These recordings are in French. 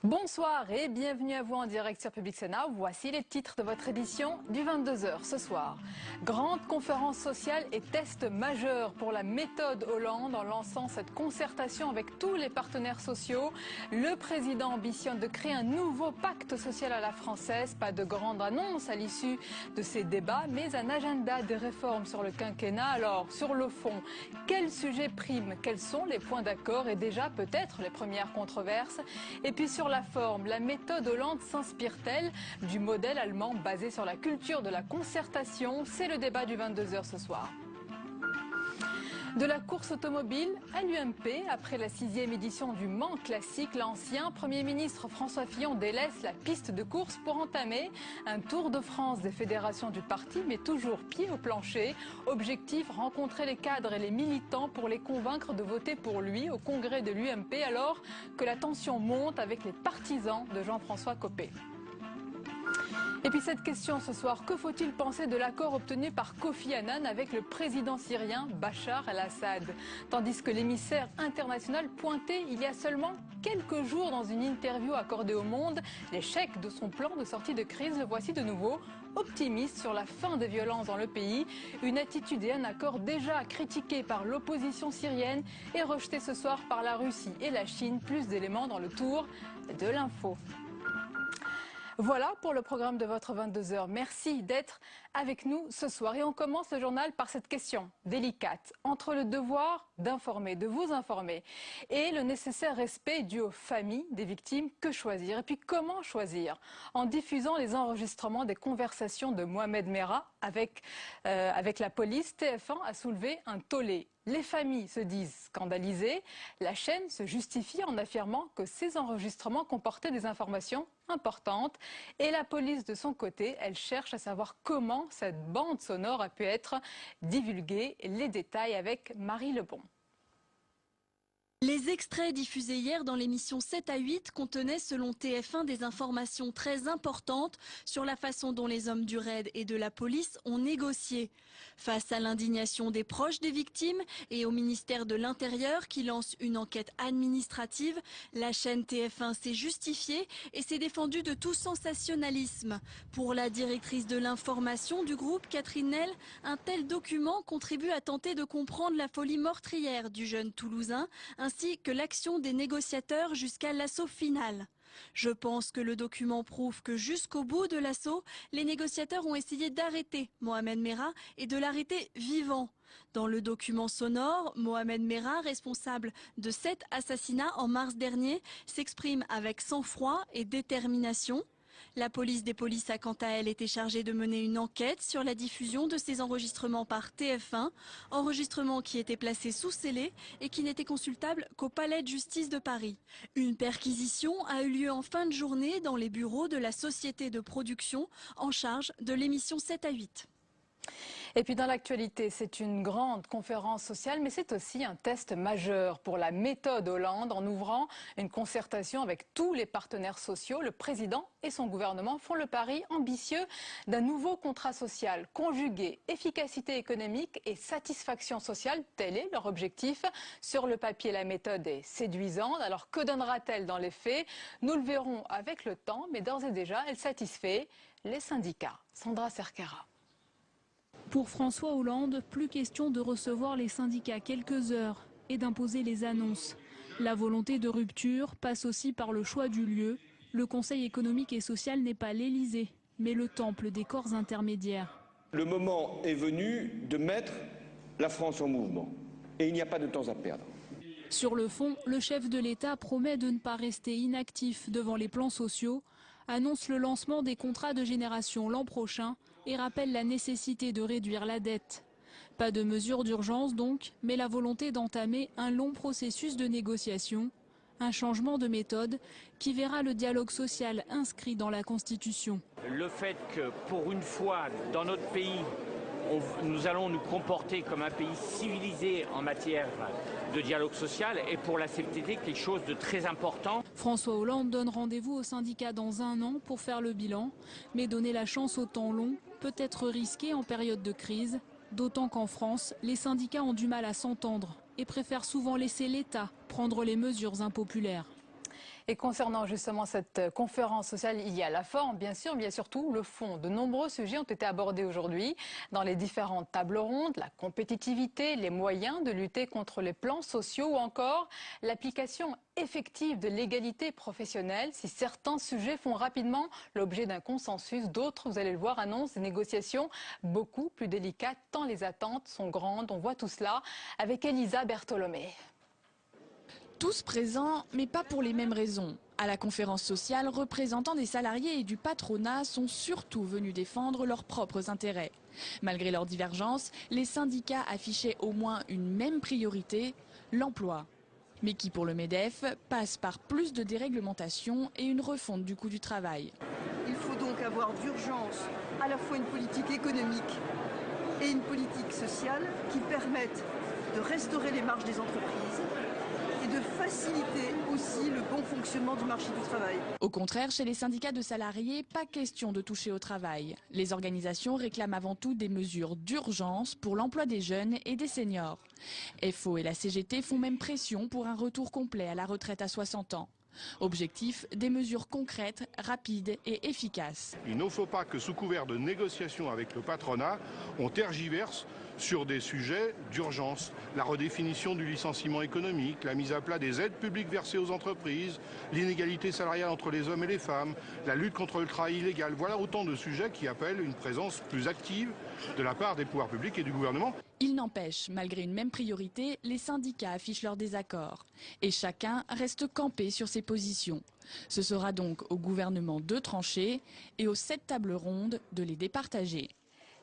Bonsoir et bienvenue à vous en direct sur Public Sénat. Voici les titres de votre édition du 22h ce soir. Grande conférence sociale et test majeur pour la méthode Hollande en lançant cette concertation avec tous les partenaires sociaux. Le président ambitionne de créer un nouveau pacte social à la française. Pas de grande annonce à l'issue de ces débats, mais un agenda des réformes sur le quinquennat. Alors, sur le fond, quels sujets priment? Quels sont les points d'accord et déjà peut-être les premières controverses? Et puis sur la forme, la méthode Hollande s'inspire-t-elle du modèle allemand basé sur la culture de la concertation? C'est le débat du 22h ce soir. De la course automobile à l'UMP, après la 6e édition du Mans Classique, l'ancien Premier ministre François Fillon délaisse la piste de course pour entamer un tour de France des fédérations du parti, mais toujours pied au plancher. Objectif, rencontrer les cadres et les militants pour les convaincre de voter pour lui au congrès de l'UMP, alors que la tension monte avec les partisans de Jean-François Copé. Et puis cette question ce soir, que faut-il penser de l'accord obtenu par Kofi Annan avec le président syrien Bachar el-Assad? Tandis que l'émissaire international pointait il y a seulement quelques jours dans une interview accordée au Monde l'échec de son plan de sortie de crise, le voici de nouveau optimiste sur la fin des violences dans le pays. Une attitude et un accord déjà critiqués par l'opposition syrienne et rejetés ce soir par la Russie et la Chine. Plus d'éléments dans le tour de l'info. Voilà pour le programme de votre 22h. Merci d'être avec nous ce soir. Et on commence le journal par cette question délicate. Entre le devoir d'informer, de vous informer, et le nécessaire respect dû aux familles des victimes, que choisir? Et puis comment choisir? En diffusant les enregistrements des conversations de Mohamed Merah avec la police, TF1 a soulevé un tollé. Les familles se disent scandalisées. La chaîne se justifie en affirmant que ces enregistrements comportaient des informations importantes. Et la police, de son côté, elle cherche à savoir comment cette bande sonore a pu être divulguée. Les détails avec Marie Lebon. Les extraits diffusés hier dans l'émission 7 à 8 contenaient, selon TF1, des informations très importantes sur la façon dont les hommes du RAID et de la police ont négocié. Face à l'indignation des proches des victimes et au ministère de l'Intérieur qui lance une enquête administrative, la chaîne TF1 s'est justifiée et s'est défendue de tout sensationnalisme. Pour la directrice de l'information du groupe, Catherine Nel, un tel document contribue à tenter de comprendre la folie meurtrière du jeune Toulousain, ainsi que l'action des négociateurs jusqu'à l'assaut final. Je pense que le document prouve que jusqu'au bout de l'assaut, les négociateurs ont essayé d'arrêter Mohamed Merah et de l'arrêter vivant. Dans le document sonore, Mohamed Merah, responsable de 7 assassinats en mars dernier, s'exprime avec sang-froid et détermination. La police des polices a quant à elle été chargée de mener une enquête sur la diffusion de ces enregistrements par TF1, enregistrements qui étaient placés sous scellé et qui n'étaient consultables qu'au palais de justice de Paris. Une perquisition a eu lieu en fin de journée dans les bureaux de la société de production en charge de l'émission 7 à 8. Et puis dans l'actualité, c'est une grande conférence sociale, mais c'est aussi un test majeur pour la méthode Hollande. En ouvrant une concertation avec tous les partenaires sociaux, le président et son gouvernement font le pari ambitieux d'un nouveau contrat social conjugué efficacité économique et satisfaction sociale. Tel est leur objectif. Sur le papier, la méthode est séduisante. Alors que donnera-t-elle dans les faits? Nous le verrons avec le temps, mais d'ores et déjà, elle satisfait les syndicats. Sandra Cerquera. Pour François Hollande, plus question de recevoir les syndicats quelques heures et d'imposer les annonces. La volonté de rupture passe aussi par le choix du lieu. Le Conseil économique et social n'est pas l'Élysée, mais le temple des corps intermédiaires. Le moment est venu de mettre la France en mouvement et il n'y a pas de temps à perdre. Sur le fond, le chef de l'État promet de ne pas rester inactif devant les plans sociaux, annonce le lancement des contrats de génération l'an prochain et rappelle la nécessité de réduire la dette. Pas de mesures d'urgence donc, mais la volonté d'entamer un long processus de négociation, un changement de méthode qui verra le dialogue social inscrit dans la Constitution. Le fait que pour une fois dans notre pays, nous allons nous comporter comme un pays civilisé en matière de dialogue social est pour la CFDT quelque chose de très important. François Hollande donne rendez-vous aux syndicats dans un an pour faire le bilan, mais donner la chance au temps long peut être risqué en période de crise, d'autant qu'en France, les syndicats ont du mal à s'entendre et préfèrent souvent laisser l'État prendre les mesures impopulaires. Et concernant justement cette conférence sociale, il y a la forme, bien sûr, mais il y a surtout le fond. De nombreux sujets ont été abordés aujourd'hui dans les différentes tables rondes, la compétitivité, les moyens de lutter contre les plans sociaux ou encore l'application effective de l'égalité professionnelle. Si certains sujets font rapidement l'objet d'un consensus, d'autres, vous allez le voir, annoncent des négociations beaucoup plus délicates tant les attentes sont grandes. On voit tout cela avec Elisa Bertolomé. Tous présents, mais pas pour les mêmes raisons. À la conférence sociale, représentants des salariés et du patronat sont surtout venus défendre leurs propres intérêts. Malgré leurs divergences, les syndicats affichaient au moins une même priorité, l'emploi. Mais qui, pour le MEDEF, passe par plus de déréglementation et une refonte du coût du travail. Il faut donc avoir d'urgence à la fois une politique économique et une politique sociale qui permettent de restaurer les marges des entreprises et de faciliter aussi le bon fonctionnement du marché du travail. Au contraire, chez les syndicats de salariés, pas question de toucher au travail. Les organisations réclament avant tout des mesures d'urgence pour l'emploi des jeunes et des seniors. FO et la CGT font même pression pour un retour complet à la retraite à 60 ans. Objectif, des mesures concrètes, rapides et efficaces. Il ne faut pas que sous couvert de négociations avec le patronat, on tergiverse sur des sujets d'urgence. La redéfinition du licenciement économique, la mise à plat des aides publiques versées aux entreprises, l'inégalité salariale entre les hommes et les femmes, la lutte contre le travail illégal. Voilà autant de sujets qui appellent une présence plus active de la part des pouvoirs publics et du gouvernement. Il n'empêche, malgré une même priorité, les syndicats affichent leur désaccord. Et chacun reste campé sur ses positions. Ce sera donc au gouvernement de trancher et aux 7 tables rondes de les départager.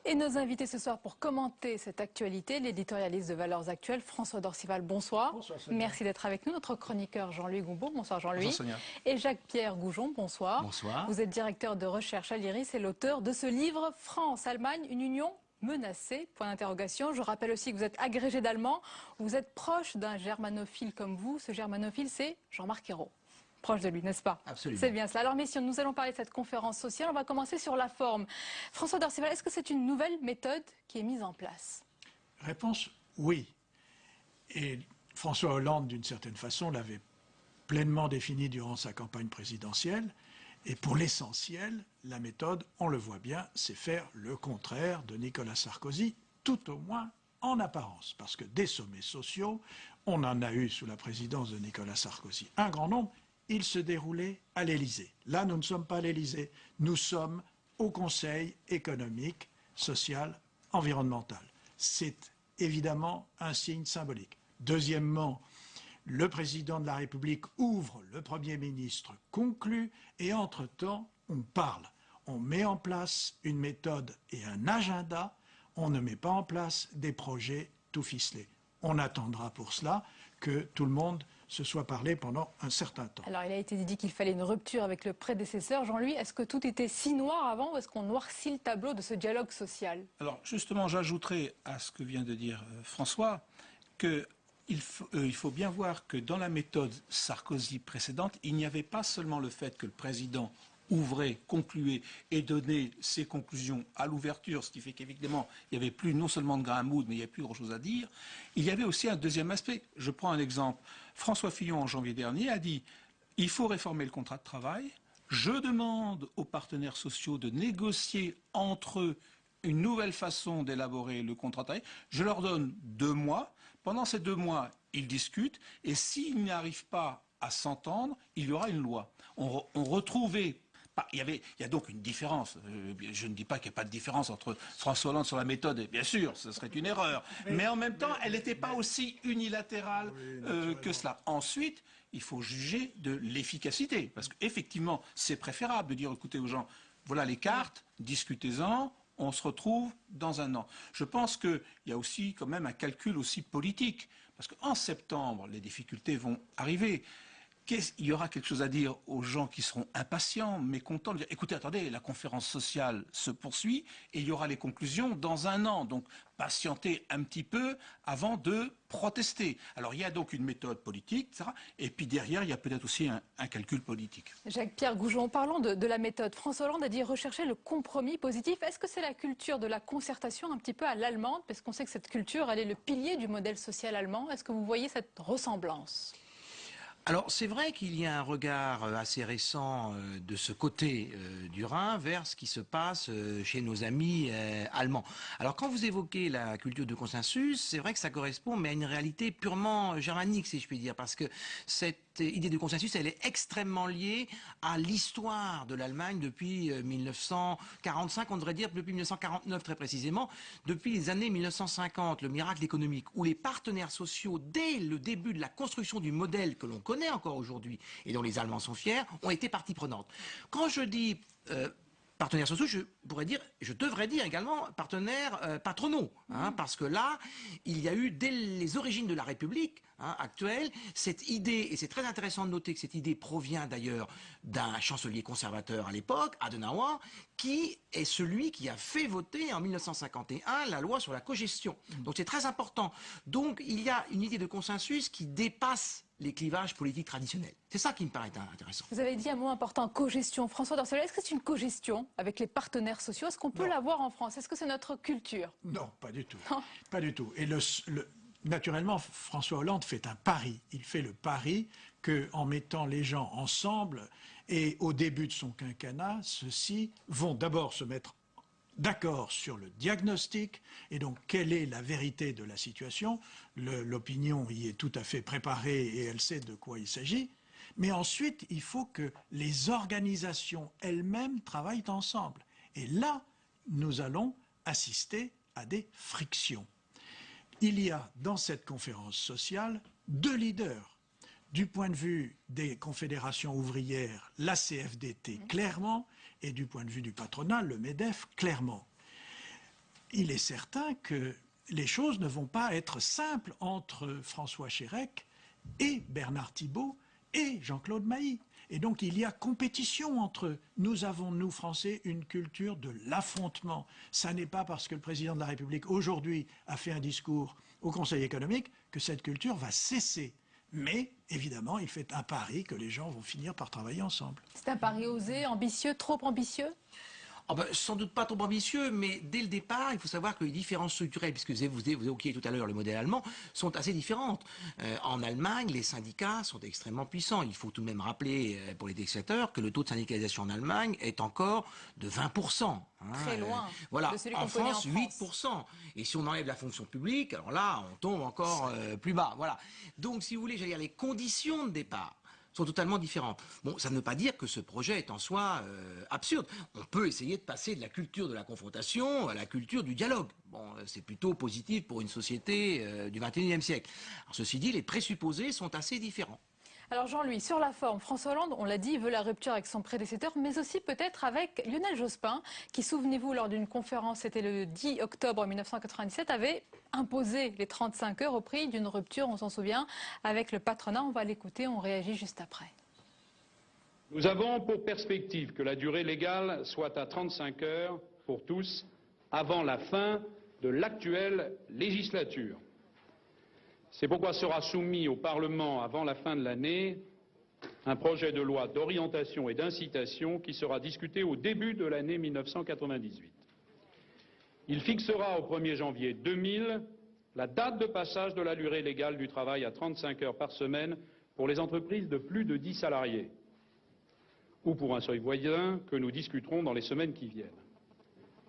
Et nos invités ce soir pour commenter cette actualité, l'éditorialiste de Valeurs Actuelles, François Dorcival, bonsoir. Bonsoir Sonia. Merci d'être avec nous. Notre chroniqueur Jean-Louis Goumbaud, bonsoir Jean-Louis. Bonsoir Sonia. Et Jacques-Pierre Goujon, bonsoir. Bonsoir. Vous êtes directeur de recherche à l'IRIS et l'auteur de ce livre France-Allemagne, une union menacée, point d'interrogation. Je rappelle aussi que vous êtes agrégé d'allemand, vous êtes proche d'un germanophile comme vous. Ce germanophile, c'est Jean-Marc Ayrault. Proche de lui, n'est-ce pas? Absolument. C'est bien cela. Alors messieurs, nous allons parler de cette conférence sociale. On va commencer sur la forme. François Dorcival, est-ce que c'est une nouvelle méthode qui est mise en place? Réponse, oui. Et François Hollande, d'une certaine façon, l'avait pleinement défini durant sa campagne présidentielle. Et pour l'essentiel, la méthode, on le voit bien, c'est faire le contraire de Nicolas Sarkozy, tout au moins en apparence. Parce que des sommets sociaux, on en a eu sous la présidence de Nicolas Sarkozy un grand nombre. Ils se déroulaient à l'Élysée. Là, nous ne sommes pas à l'Élysée. Nous sommes au Conseil économique, social, environnemental. C'est évidemment un signe symbolique. Deuxièmement, le président de la République ouvre, le Premier ministre conclut, et entre-temps, on parle. On met en place une méthode et un agenda. On ne met pas en place des projets tout ficelés. On attendra pour cela que tout le monde se soit parlé pendant un certain temps. Alors il a été dit qu'il fallait une rupture avec le prédécesseur. Jean-Louis, est-ce que tout était si noir avant ou est-ce qu'on noircit le tableau de ce dialogue social? Alors justement, j'ajouterai à ce que vient de dire François qu'il faut bien voir que dans la méthode Sarkozy précédente, il n'y avait pas seulement le fait que le président ouvrait, concluait et donnait ses conclusions à l'ouverture, ce qui fait qu'évidemment, il n'y avait plus non seulement de grain à moudre, mais il n'y avait plus grand-chose à dire. Il y avait aussi un deuxième aspect. Je prends un exemple. François Fillon, en janvier dernier, a dit « Il faut réformer le contrat de travail. Je demande aux partenaires sociaux de négocier entre eux une nouvelle façon d'élaborer le contrat de travail. Je leur donne 2 mois. Pendant ces 2 mois, ils discutent. Et s'ils n'arrivent pas à s'entendre, il y aura une loi. » On retrouvait... Il y a donc une différence. Je ne dis pas qu'il n'y a pas de différence entre François Hollande sur la méthode, et bien sûr, ce serait une erreur. Mais en même temps, elle n'était pas aussi unilatérale que cela. Ensuite, il faut juger de l'efficacité. Parce qu'effectivement, c'est préférable de dire, écoutez aux gens, voilà les cartes, discutez-en, on se retrouve dans un an. Je pense qu'il y a aussi quand même un calcul aussi politique. Parce qu'en septembre, les difficultés vont arriver. Il y aura quelque chose à dire aux gens qui seront impatients, mécontents, de dire écoutez, attendez, la conférence sociale se poursuit et il y aura les conclusions dans un an. Donc, patientez un petit peu avant de protester. Alors, il y a donc une méthode politique, etc. Et puis derrière, il y a peut-être aussi un calcul politique. Jacques-Pierre Goujon, parlons de la méthode. François Hollande a dit rechercher le compromis positif. Est-ce que c'est la culture de la concertation un petit peu à l'allemande? Parce qu'on sait que cette culture, elle est le pilier du modèle social allemand. Est-ce que vous voyez cette ressemblance? Alors c'est vrai qu'il y a un regard assez récent de ce côté du Rhin vers ce qui se passe chez nos amis allemands. Alors quand vous évoquez la culture de consensus, c'est vrai que ça correspond mais à une réalité purement germanique, si je puis dire, parce que cette idée de consensus, elle est extrêmement liée à l'histoire de l'Allemagne depuis 1945, on devrait dire depuis 1949 très précisément, depuis les années 1950, le miracle économique, où les partenaires sociaux, dès le début de la construction du modèle que l'on connaît encore aujourd'hui, et dont les Allemands sont fiers, ont été partie prenante. Quand je dis partenaires sociaux, je devrais dire également partenaires patronaux, parce que là, il y a eu, dès les origines de la République actuelle, cette idée, et c'est très intéressant de noter que cette idée provient d'ailleurs d'un chancelier conservateur à l'époque, Adenauer, qui est celui qui a fait voter en 1951 la loi sur la cogestion. Donc c'est très important. Donc il y a une idée de consensus qui dépasse les clivages politiques traditionnels. C'est ça qui me paraît intéressant. Vous avez dit un mot important, cogestion. François Dorcel, est-ce que c'est une cogestion avec les partenaires sociaux? Est-ce qu'on peut l'avoir en France? Est-ce que c'est notre culture? Non, pas du tout. Pas du tout. Et naturellement, François Hollande fait un pari. Il fait le pari qu'en mettant les gens ensemble, et au début de son quinquennat, ceux-ci vont d'abord se mettre d'accord sur le diagnostic et donc quelle est la vérité de la situation. L'opinion y est tout à fait préparée et elle sait de quoi il s'agit. Mais ensuite, il faut que les organisations elles-mêmes travaillent ensemble. Et là, nous allons assister à des frictions. Il y a dans cette conférence sociale deux leaders. Du point de vue des confédérations ouvrières, la CFDT clairement, et du point de vue du patronat, le MEDEF clairement. Il est certain que les choses ne vont pas être simples entre François Chérèque et Bernard Thibault et Jean-Claude Mailly. Et donc il y a compétition entre eux. Nous avons, nous Français, une culture de l'affrontement. Ça n'est pas parce que le président de la République aujourd'hui a fait un discours au Conseil économique que cette culture va cesser. Mais, évidemment, il fait un pari que les gens vont finir par travailler ensemble. C'est un pari osé, ambitieux, trop ambitieux? Sans doute pas trop ambitieux, mais dès le départ, il faut savoir que les différences structurelles, puisque vous évoquiez tout à l'heure le modèle allemand, sont assez différentes. En Allemagne, les syndicats sont extrêmement puissants. Il faut tout de même rappeler pour les téléspectateurs que le taux de syndicalisation en Allemagne est encore de 20%. Très loin voilà. De celui En qu'on connaît France, en France, 8%. Et si on enlève la fonction publique, alors là, on tombe encore plus bas. Voilà. Donc, si vous voulez, j'allais dire, les conditions de départ sont totalement différentes. Bon, ça ne veut pas dire que ce projet est en soi absurde. On peut essayer de passer de la culture de la confrontation à la culture du dialogue. Bon, c'est plutôt positif pour une société du XXIe siècle. Alors, ceci dit, les présupposés sont assez différents. Alors Jean-Louis, sur la forme, François Hollande, on l'a dit, veut la rupture avec son prédécesseur, mais aussi peut-être avec Lionel Jospin, qui, souvenez-vous, lors d'une conférence, c'était le 10 octobre 1997, avait imposé les 35 heures au prix d'une rupture, on s'en souvient, avec le patronat. On va l'écouter, on réagit juste après. Nous avons pour perspective que la durée légale soit à 35 heures pour tous avant la fin de l'actuelle législature. C'est pourquoi sera soumis au Parlement avant la fin de l'année un projet de loi d'orientation et d'incitation qui sera discuté au début de l'année 1998. Il fixera au 1er janvier 2000 la date de passage de la durée légale du travail à 35 heures par semaine pour les entreprises de plus de 10 salariés ou pour un seuil voisin que nous discuterons dans les semaines qui viennent.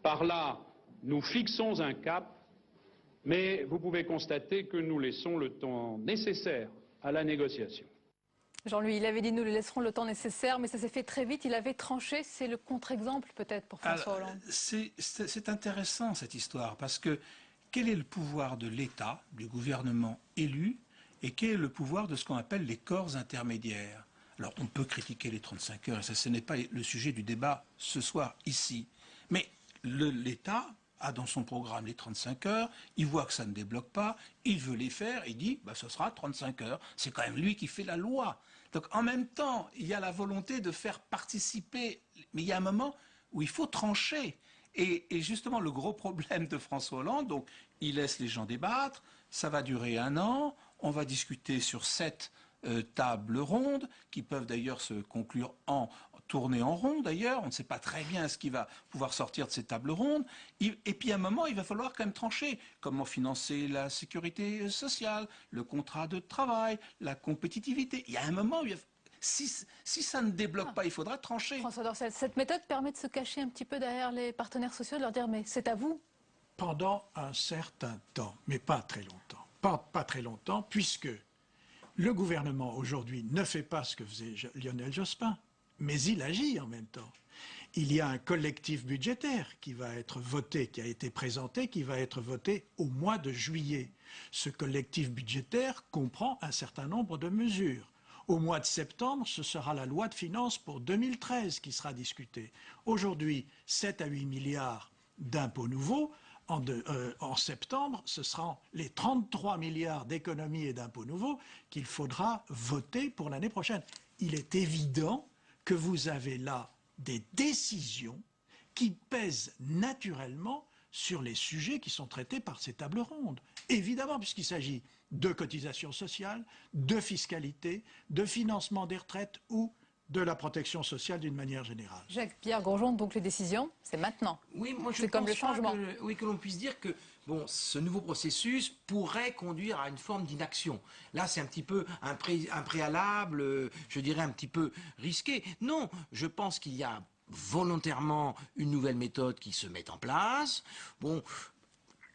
Par là, nous fixons un cap. Mais vous pouvez constater que nous laissons le temps nécessaire à la négociation. Jean-Louis, il avait dit nous lui laisserons le temps nécessaire, mais ça s'est fait très vite. Il avait tranché. C'est le contre-exemple peut-être pour François Hollande. C'est intéressant cette histoire parce que quel est le pouvoir de l'État, du gouvernement élu, et quel est le pouvoir de ce qu'on appelle les corps intermédiaires? Alors on peut critiquer les 35 heures, et ça ce n'est pas le sujet du débat ce soir ici. Mais l'État a dans son programme les 35 heures, il voit que ça ne débloque pas, il veut les faire, il dit ce sera 35 heures. C'est quand même lui qui fait la loi. Donc en même temps, il y a la volonté de faire participer, mais il y a un moment où il faut trancher. Et justement, le gros problème de François Hollande, donc il laisse les gens débattre, ça va durer 1 an, on va discuter sur 7 tables rondes, qui peuvent d'ailleurs se conclure en tourner en rond d'ailleurs. On ne sait pas très bien ce qui va pouvoir sortir de ces tables rondes. Et puis à un moment, il va falloir quand même trancher. Comment financer la sécurité sociale, le contrat de travail, la compétitivité. Il y a un moment où si ça ne débloque pas, il faudra trancher. François Dorcel, cette méthode permet de se cacher un petit peu derrière les partenaires sociaux, de leur dire mais c'est à vous. Pendant un certain temps, mais pas très longtemps. Pas très longtemps, puisque le gouvernement aujourd'hui ne fait pas ce que faisait Lionel Jospin, mais il agit en même temps. Il y a un collectif budgétaire qui va être voté, qui a été présenté, qui va être voté au mois de juillet. Ce collectif budgétaire comprend un certain nombre de mesures. Au mois de septembre, ce sera la loi de finances pour 2013 qui sera discutée. Aujourd'hui, 7 à 8 milliards d'impôts nouveaux. En septembre, ce seront les 33 milliards d'économies et d'impôts nouveaux qu'il faudra voter pour l'année prochaine. Il est évident que vous avez là des décisions qui pèsent naturellement sur les sujets qui sont traités par ces tables rondes. Évidemment, puisqu'il s'agit de cotisations sociales, de fiscalité, de financement des retraites ou de la protection sociale d'une manière générale. Jacques-Pierre Grosjean, donc les décisions, c'est maintenant. Oui, moi je c'est comme le pense pas changement. que l'on puisse dire que bon, ce nouveau processus pourrait conduire à une forme d'inaction. Là, c'est un petit peu un préalable, je dirais un petit peu risqué. Non, je pense qu'il y a volontairement une nouvelle méthode qui se met en place. Bon,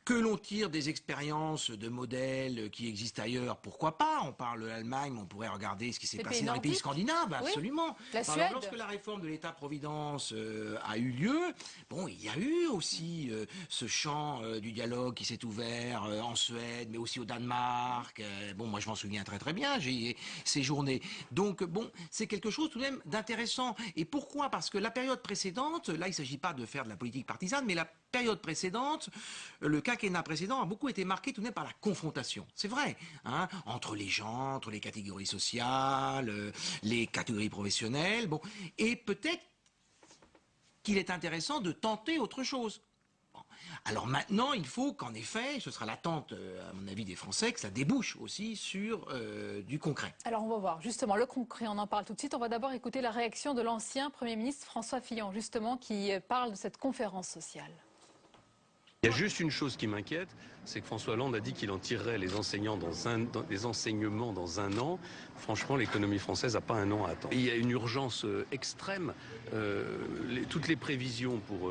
que l'on tire des expériences de modèles qui existent ailleurs, pourquoi pas? On parle de l'Allemagne, mais on pourrait regarder ce qui s'est passé dans les pays scandinaves, absolument. La Suède. Lorsque la réforme de l'État-providence a eu lieu, bon, il y a eu aussi ce champ du dialogue qui s'est ouvert en Suède, mais aussi au Danemark. Bon, moi je m'en souviens très très bien, j'ai séjourné. Donc bon, c'est quelque chose tout de même d'intéressant. Et pourquoi? Parce que la période précédente, là il ne s'agit pas de faire de la politique partisane, mais la période précédente, le quinquennat précédent a beaucoup été marqué tout de même par la confrontation. C'est vrai, hein, entre les gens, entre les catégories sociales, les catégories professionnelles. Bon, et peut-être qu'il est intéressant de tenter autre chose. Bon. Alors maintenant, il faut qu'en effet, ce sera l'attente, à mon avis, des Français, que ça débouche aussi sur du concret. Alors on va voir justement le concret, on en parle tout de suite. On va d'abord écouter la réaction de l'ancien Premier ministre François Fillon, justement, qui parle de cette conférence sociale. Il y a juste une chose qui m'inquiète, c'est que François Hollande a dit qu'il en tirerait les enseignements dans un an. Franchement, l'économie française n'a pas un an à attendre. Il y a une urgence extrême. Toutes les prévisions pour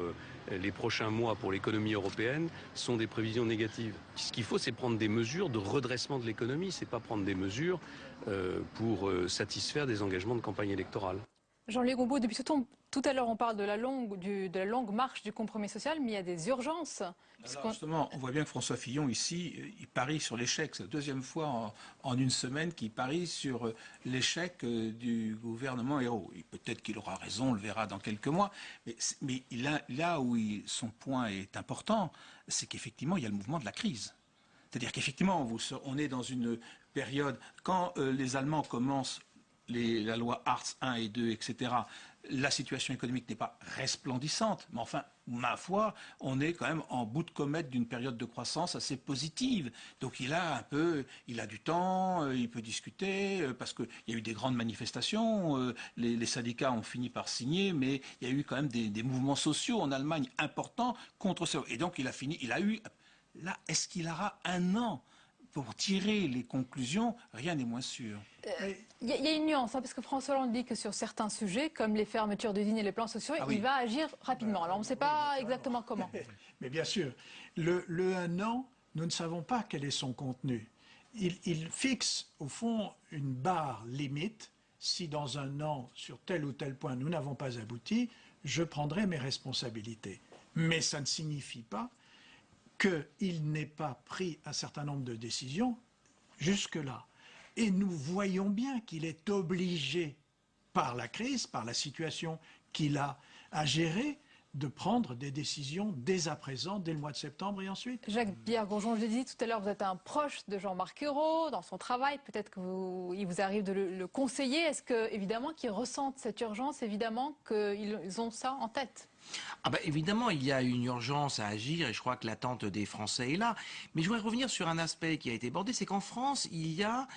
les prochains mois pour l'économie européenne sont des prévisions négatives. Ce qu'il faut, c'est prendre des mesures de redressement de l'économie. C'est pas prendre des mesures pour satisfaire des engagements de campagne électorale. Jean-Louis Gombaud, depuis tout à l'heure, on parle de la longue marche du compromis social, mais il y a des urgences. Alors justement, on voit bien que François Fillon, ici, il parie sur l'échec. C'est la deuxième fois en une semaine qu'il parie sur l'échec du gouvernement Ayrault. Peut-être qu'il aura raison, on le verra dans quelques mois. Mais là où son point est important, c'est qu'effectivement, il y a le mouvement de la crise. C'est-à-dire qu'effectivement, on est dans une période, quand les Allemands commencent la loi Hartz 1 et 2, etc., la situation économique n'est pas resplendissante, mais enfin, ma foi, on est quand même en bout de comète d'une période de croissance assez positive. Donc il a du temps, il peut discuter, parce qu'il y a eu des grandes manifestations, les syndicats ont fini par signer, mais il y a eu quand même des mouvements sociaux en Allemagne importants contre ça. Et donc là, est-ce qu'il aura un an pour tirer les conclusions? Rien n'est moins sûr. Il y a une nuance, hein, parce que François Hollande dit que sur certains sujets, comme les fermetures d'usines et les plans sociaux, il va agir rapidement. Alors on ne sait pas exactement comment. Mais bien sûr, le 1 an, nous ne savons pas quel est son contenu. Il fixe, au fond, une barre limite. Si dans 1 an, sur tel ou tel point, nous n'avons pas abouti, je prendrai mes responsabilités. Mais ça ne signifie pas qu'il n'ait pas pris un certain nombre de décisions jusque-là. Et nous voyons bien qu'il est obligé, par la crise, par la situation qu'il a à gérer, de prendre des décisions dès à présent, dès le mois de septembre et ensuite. Jacques-Pierre Grosjean, je l'ai dit tout à l'heure, vous êtes un proche de Jean-Marc Ayrault dans son travail. Peut-être qu'il vous arrive de le conseiller. Est-ce que, évidemment, qu'ils ressentent cette urgence, évidemment, qu'ils ont ça en tête? Ah bah évidemment, il y a une urgence à agir et je crois que l'attente des Français est là. Mais je voudrais revenir sur un aspect qui a été abordé, c'est qu'en France, il y a,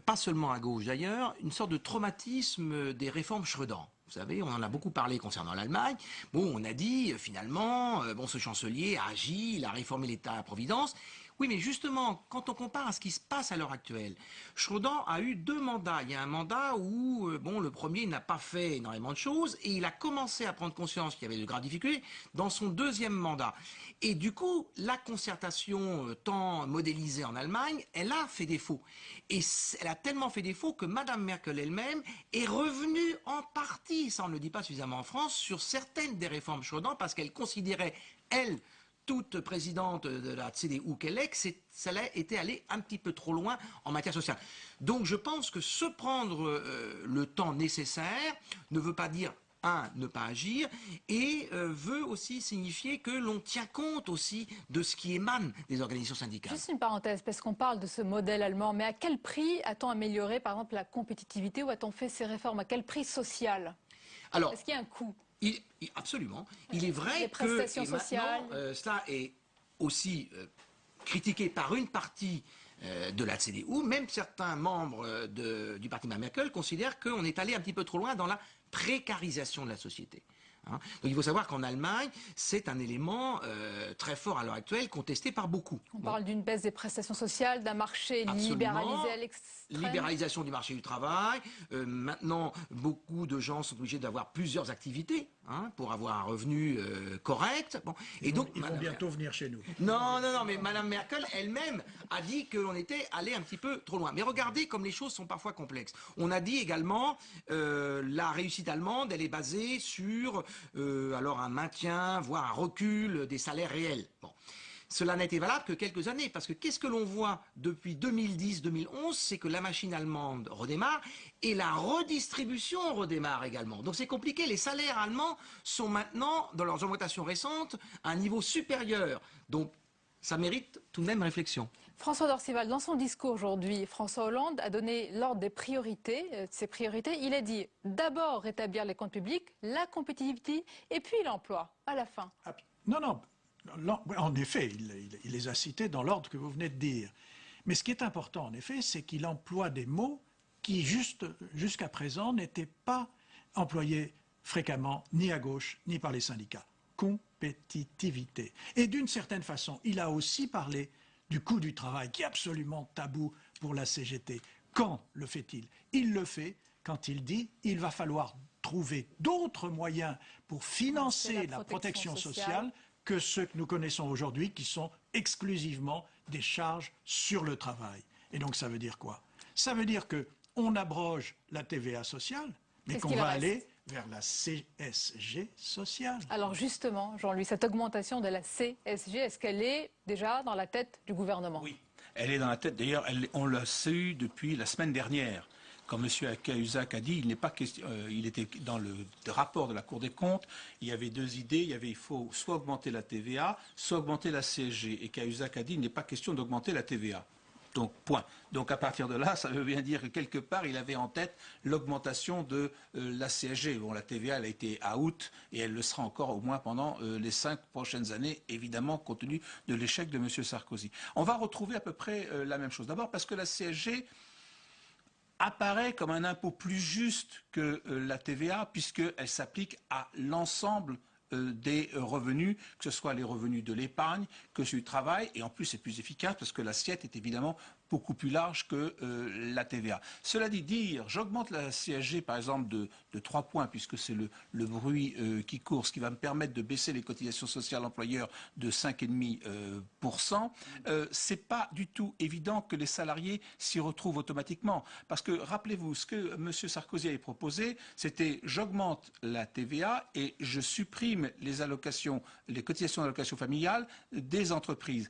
pas seulement à gauche d'ailleurs, une sorte de traumatisme des réformes Schröder. Vous savez, on en a beaucoup parlé concernant l'Allemagne. Bon, on a dit, finalement, ce chancelier a agi, il a réformé l'État-providence. Oui, mais justement, quand on compare à ce qui se passe à l'heure actuelle, Schröder a eu 2 mandats. Il y a un mandat où, le premier n'a pas fait énormément de choses et il a commencé à prendre conscience qu'il y avait de graves difficultés dans son 2e mandat. Et du coup, la concertation tant modélisée en Allemagne, elle a fait défaut. Et elle a tellement fait défaut que Madame Merkel elle-même est revenue en partie, ça on ne le dit pas suffisamment en France, sur certaines des réformes Schröder parce qu'elle considérait, elle, toute présidente de la CDU qu'elle est, que ça était allé un petit peu trop loin en matière sociale. Donc je pense que se prendre le temps nécessaire ne veut pas dire, ne pas agir, et veut aussi signifier que l'on tient compte aussi de ce qui émane des organisations syndicales. Juste une parenthèse, parce qu'on parle de ce modèle allemand, mais à quel prix a-t-on amélioré, par exemple, la compétitivité, ou a-t-on fait ces réformes? À quel prix social? Alors, est-ce qu'il y a un coût? Absolument. Il est vrai les prestations sociales. Cela est aussi critiqué par une partie de la CDU. Même certains membres du parti Mme Merkel considèrent qu'on est allé un petit peu trop loin dans la précarisation de la société. Donc il faut savoir qu'en Allemagne, c'est un élément très fort à l'heure actuelle, contesté par beaucoup. On parle d'une baisse des prestations sociales, d'un marché libéralisé à l'extrême. Libéralisation du marché du travail. Maintenant, beaucoup de gens sont obligés d'avoir plusieurs activités pour avoir un revenu correct. Bon. Et donc, ils vont bientôt venir chez nous. Non, mais Mme Merkel elle-même a dit que l'on était allé un petit peu trop loin. Mais regardez comme les choses sont parfois complexes. On a dit également la réussite allemande, elle est basée sur alors un maintien, voire un recul des salaires réels. Bon. Cela n'a été valable que quelques années, parce que qu'est-ce que l'on voit depuis 2010-2011, c'est que la machine allemande redémarre et la redistribution redémarre également. Donc c'est compliqué, les salaires allemands sont maintenant, dans leurs augmentations récentes, à un niveau supérieur. Donc ça mérite tout de même réflexion. François Dorcival, dans son discours aujourd'hui, François Hollande a donné l'ordre des priorités. Ses priorités, il a dit d'abord rétablir les comptes publics, la compétitivité et puis l'emploi, à la fin. Non. En effet, il les a cités dans l'ordre que vous venez de dire. Mais ce qui est important, en effet, c'est qu'il emploie des mots qui, jusqu'à présent, n'étaient pas employés fréquemment, ni à gauche, ni par les syndicats. Compétitivité. Et d'une certaine façon, il a aussi parlé du coût du travail, qui est absolument tabou pour la CGT. Quand le fait-il? Il le fait quand il dit qu'il va falloir trouver d'autres moyens pour financer la protection sociale que ceux que nous connaissons aujourd'hui, qui sont exclusivement des charges sur le travail. Et donc ça veut dire quoi? Ça veut dire qu'on abroge la TVA sociale, mais qu'on va aller vers la CSG sociale. Alors justement, Jean-Louis, cette augmentation de la CSG, est-ce qu'elle est déjà dans la tête du gouvernement? Oui, elle est dans la tête. D'ailleurs, on l'a su depuis la semaine dernière. Quand M. Cahuzac a dit, il n'est pas question, il était dans le rapport de la Cour des comptes, il y avait 2 idées, il faut soit augmenter la TVA, soit augmenter la CSG. Et Cahuzac a dit, il n'est pas question d'augmenter la TVA. Donc, point. Donc, à partir de là, ça veut bien dire que quelque part, il avait en tête l'augmentation de la CSG. Bon, la TVA, elle a été out et elle le sera encore au moins pendant les 5 prochaines années, évidemment, compte tenu de l'échec de M. Sarkozy. On va retrouver à peu près la même chose. D'abord parce que la CSG apparaît comme un impôt plus juste que la TVA, puisqu'elle s'applique à l'ensemble des revenus, que ce soit les revenus de l'épargne, que celui du travail, et en plus c'est plus efficace parce que l'assiette est évidemment beaucoup plus large que la TVA. Cela dit, dire j'augmente la CSG par exemple de 3 points, puisque c'est le bruit qui court, ce qui va me permettre de baisser les cotisations sociales employeurs de 5,5%, c'est pas du tout évident que les salariés s'y retrouvent automatiquement. Parce que rappelez-vous, ce que M. Sarkozy avait proposé, c'était j'augmente la TVA et je supprime les allocations, les cotisations d'allocation familiale des entreprises.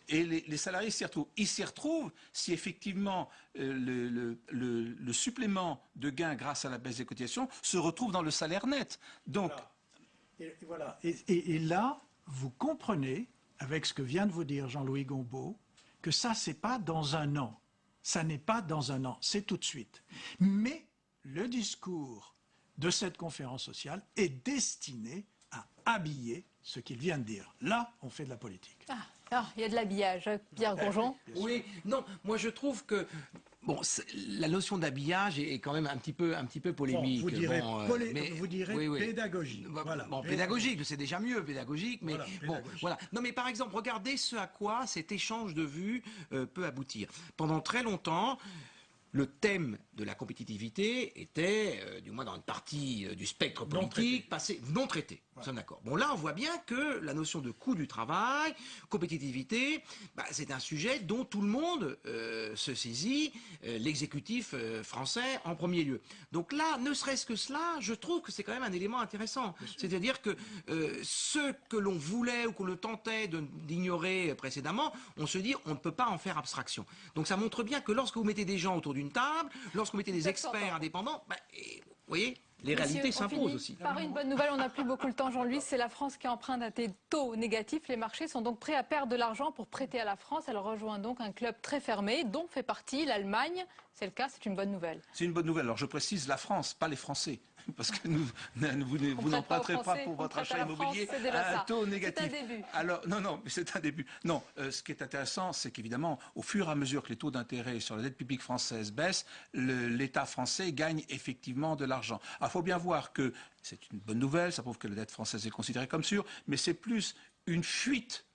Et les salariés s'y retrouvent. Ils s'y retrouvent si effectivement le supplément de gain grâce à la baisse des cotisations se retrouve dans le salaire net. Donc, voilà. Et là, vous comprenez, avec ce que vient de vous dire Jean-Louis Gombault, que ça, c'est pas dans un an. Ça n'est pas dans un an, c'est tout de suite. Mais le discours de cette conférence sociale est destiné à habiller ce qu'il vient de dire. Là, on fait de la politique. Ah, il y a de l'habillage. Pierre Gourjon. Oui, non, moi je trouve que bon, la notion d'habillage est quand même un petit peu polémique. Bon, vous direz oui. pédagogique. Voilà, bon, pédagogique, c'est déjà mieux, pédagogique, mais voilà, bon, voilà. Non, mais par exemple, regardez ce à quoi cet échange de vues peut aboutir. Pendant très longtemps, le thème de la compétitivité était, du moins dans une partie du spectre politique, non traité. Nous sommes d'accord. Bon, là, on voit bien que la notion de coût du travail, compétitivité, c'est un sujet dont tout le monde se saisit, l'exécutif français en premier lieu. Donc là, ne serait-ce que cela, je trouve que c'est quand même un élément intéressant. C'est-à-dire que ce que l'on voulait ou qu'on le tentait d'ignorer précédemment, on se dit on ne peut pas en faire abstraction. Donc ça montre bien que lorsque vous mettez des gens autour d'une table, lorsque vous mettez des experts indépendants, vous voyez, les réalités s'imposent aussi. Par une bonne nouvelle, on n'a plus beaucoup de temps, Jean-Louis, c'est la France qui emprunte à des taux négatifs. Les marchés sont donc prêts à perdre de l'argent pour prêter à la France. Elle rejoint donc un club très fermé, dont fait partie l'Allemagne. C'est le cas, c'est une bonne nouvelle. C'est une bonne nouvelle. Alors je précise la France, pas les Français. Parce que vous n'emprunterez pas pour votre achat immobilier à un taux négatif. C'est un début. Alors, non, mais c'est un début. Non, ce qui est intéressant, c'est qu'évidemment, au fur et à mesure que les taux d'intérêt sur la dette publique française baissent, l'État français gagne effectivement de l'argent. Alors, il faut bien voir que c'est une bonne nouvelle, ça prouve que la dette française est considérée comme sûre, mais c'est plus une fuite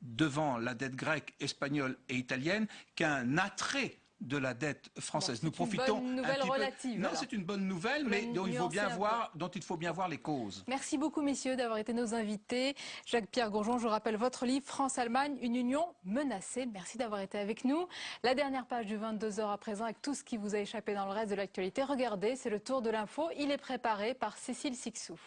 devant la dette grecque, espagnole et italienne qu'un attrait de la dette française. Nous profitons. C'est une bonne nouvelle relative. Non, c'est une bonne nouvelle, mais dont il faut bien voir les causes. Merci beaucoup, messieurs, d'avoir été nos invités. Jacques-Pierre Gourjon, je rappelle votre livre France-Allemagne, une union menacée. Merci d'avoir été avec nous. La dernière page du 22h à présent, avec tout ce qui vous a échappé dans le reste de l'actualité. Regardez, c'est le tour de l'info. Il est préparé par Cécile Sixou.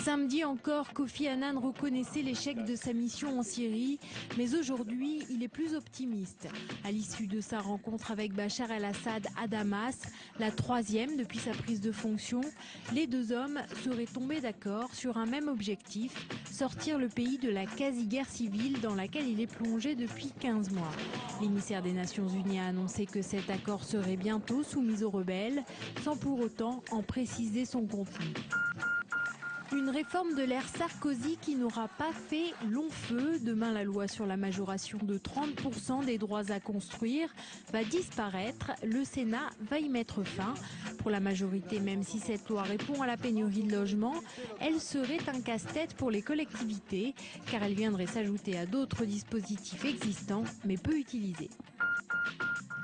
Samedi encore, Kofi Annan reconnaissait l'échec de sa mission en Syrie, mais aujourd'hui, il est plus optimiste. À l'issue de sa rencontre avec Bachar el-Assad à Damas, la troisième depuis sa prise de fonction, les deux hommes seraient tombés d'accord sur un même objectif, sortir le pays de la quasi-guerre civile dans laquelle il est plongé depuis 15 mois. L'émissaire des Nations Unies a annoncé que cet accord serait bientôt soumis aux rebelles, sans pour autant en préciser son contenu. Une réforme de l'ère Sarkozy qui n'aura pas fait long feu. Demain, la loi sur la majoration de 30% des droits à construire va disparaître. Le Sénat va y mettre fin. Pour la majorité, même si cette loi répond à la pénurie de logements, elle serait un casse-tête pour les collectivités, car elle viendrait s'ajouter à d'autres dispositifs existants, mais peu utilisés.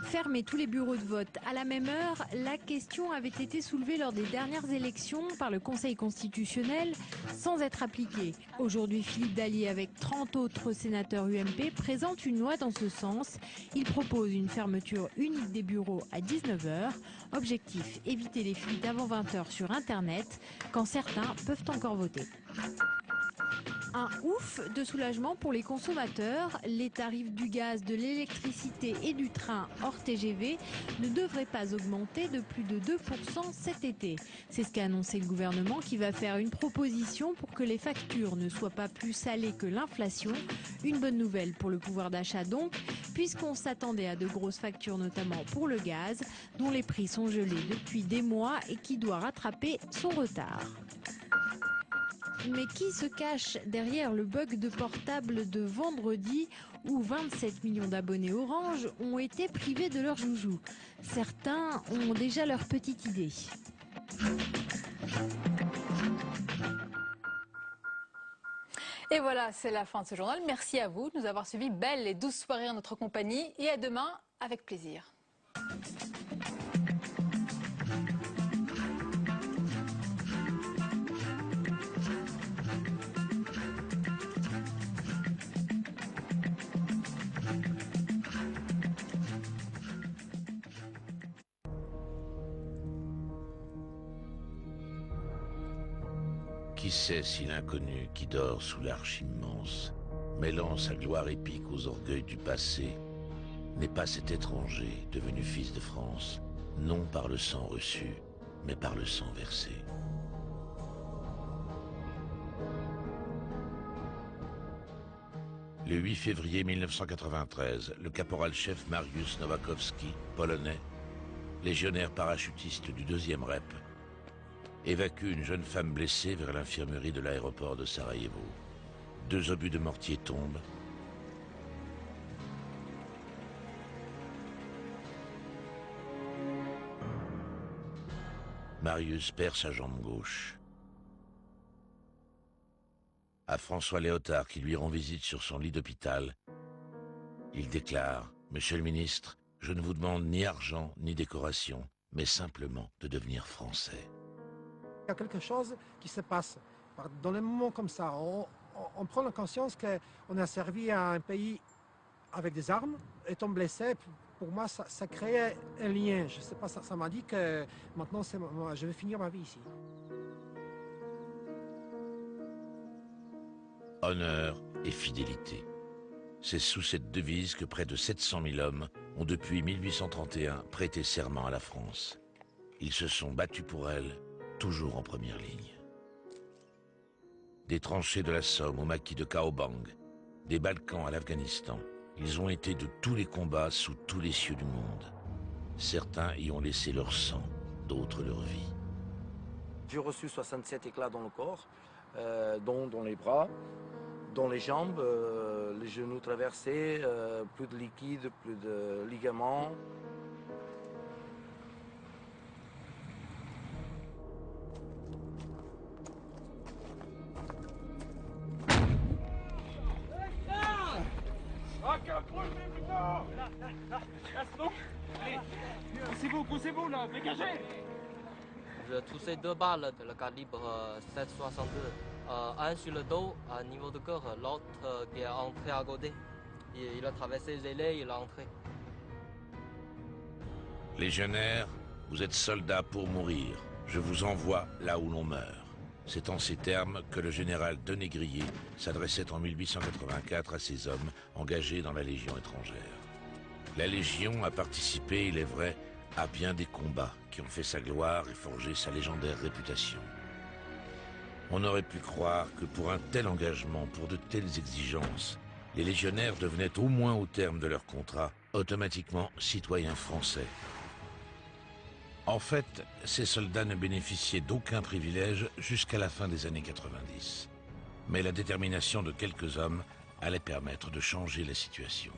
Fermer tous les bureaux de vote à la même heure, la question avait été soulevée lors des dernières élections par le Conseil constitutionnel sans être appliquée. Aujourd'hui, Philippe Dallier avec 30 autres sénateurs UMP présente une loi dans ce sens. Il propose une fermeture unique des bureaux à 19h. Objectif, éviter les fuites avant 20h sur Internet, quand certains peuvent encore voter. Un ouf de soulagement pour les consommateurs. Les tarifs du gaz, de l'électricité et du train hors TGV ne devraient pas augmenter de plus de 2% cet été. C'est ce qu'a annoncé le gouvernement qui va faire une proposition pour que les factures ne soient pas plus salées que l'inflation. Une bonne nouvelle pour le pouvoir d'achat donc, puisqu'on s'attendait à de grosses factures notamment pour le gaz, dont les prix sont gelés depuis des mois et qui doit rattraper son retard. Mais qui se cache derrière le bug de portable de vendredi où 27 millions d'abonnés Orange ont été privés de leur joujou? Certains ont déjà leur petite idée. Et voilà, c'est la fin de ce journal. Merci à vous de nous avoir suivis. Belle et douce soirée en notre compagnie. Et à demain, avec plaisir. Qui sait si l'inconnu qui dort sous l'arche immense, mêlant sa gloire épique aux orgueils du passé, n'est pas cet étranger devenu fils de France, non par le sang reçu, mais par le sang versé. Le 8 février 1993, le caporal-chef Mariusz Nowakowski, polonais, légionnaire parachutiste du 2e REP, évacue une jeune femme blessée vers l'infirmerie de l'aéroport de Sarajevo. 2 obus de mortier tombent. Marius perd sa jambe gauche. À François Léotard, qui lui rend visite sur son lit d'hôpital, il déclare « Monsieur le ministre, je ne vous demande ni argent ni décoration, mais simplement de devenir français. » Il y a quelque chose qui se passe. Dans les moments comme ça, on prend la conscience qu'on a servi à un pays avec des armes, étant blessé. Pour moi, ça crée un lien. Je sais pas, ça m'a dit que maintenant, je vais finir ma vie ici. Honneur et fidélité. C'est sous cette devise que près de 700 000 hommes ont depuis 1831 prêté serment à la France. Ils se sont battus pour elle, toujours en première ligne. Des tranchées de la Somme au maquis de Kaobang, des Balkans à l'Afghanistan, ils ont été de tous les combats sous tous les cieux du monde. Certains y ont laissé leur sang, d'autres leur vie. J'ai reçu 67 éclats dans le corps, dont dans les bras, dans les jambes, les genoux traversés, plus de liquide, plus de ligaments. Poussez-vous là, dégagez! J'ai touché 2 balles de le calibre 7,62. Un sur le dos, à niveau de cœur, l'autre qui est entré à côté. Il a traversé les ailés, il est entré. Légionnaires, vous êtes soldats pour mourir. Je vous envoie là où l'on meurt. C'est en ces termes que le général Denégrier s'adressait en 1884 à ses hommes engagés dans la Légion étrangère. La Légion a participé, il est vrai, à bien des combats qui ont fait sa gloire et forgé sa légendaire réputation. On aurait pu croire que pour un tel engagement, pour de telles exigences, les légionnaires devenaient au moins au terme de leur contrat automatiquement citoyens français. En fait, ces soldats ne bénéficiaient d'aucun privilège jusqu'à la fin des années 90. Mais la détermination de quelques hommes allait permettre de changer la situation.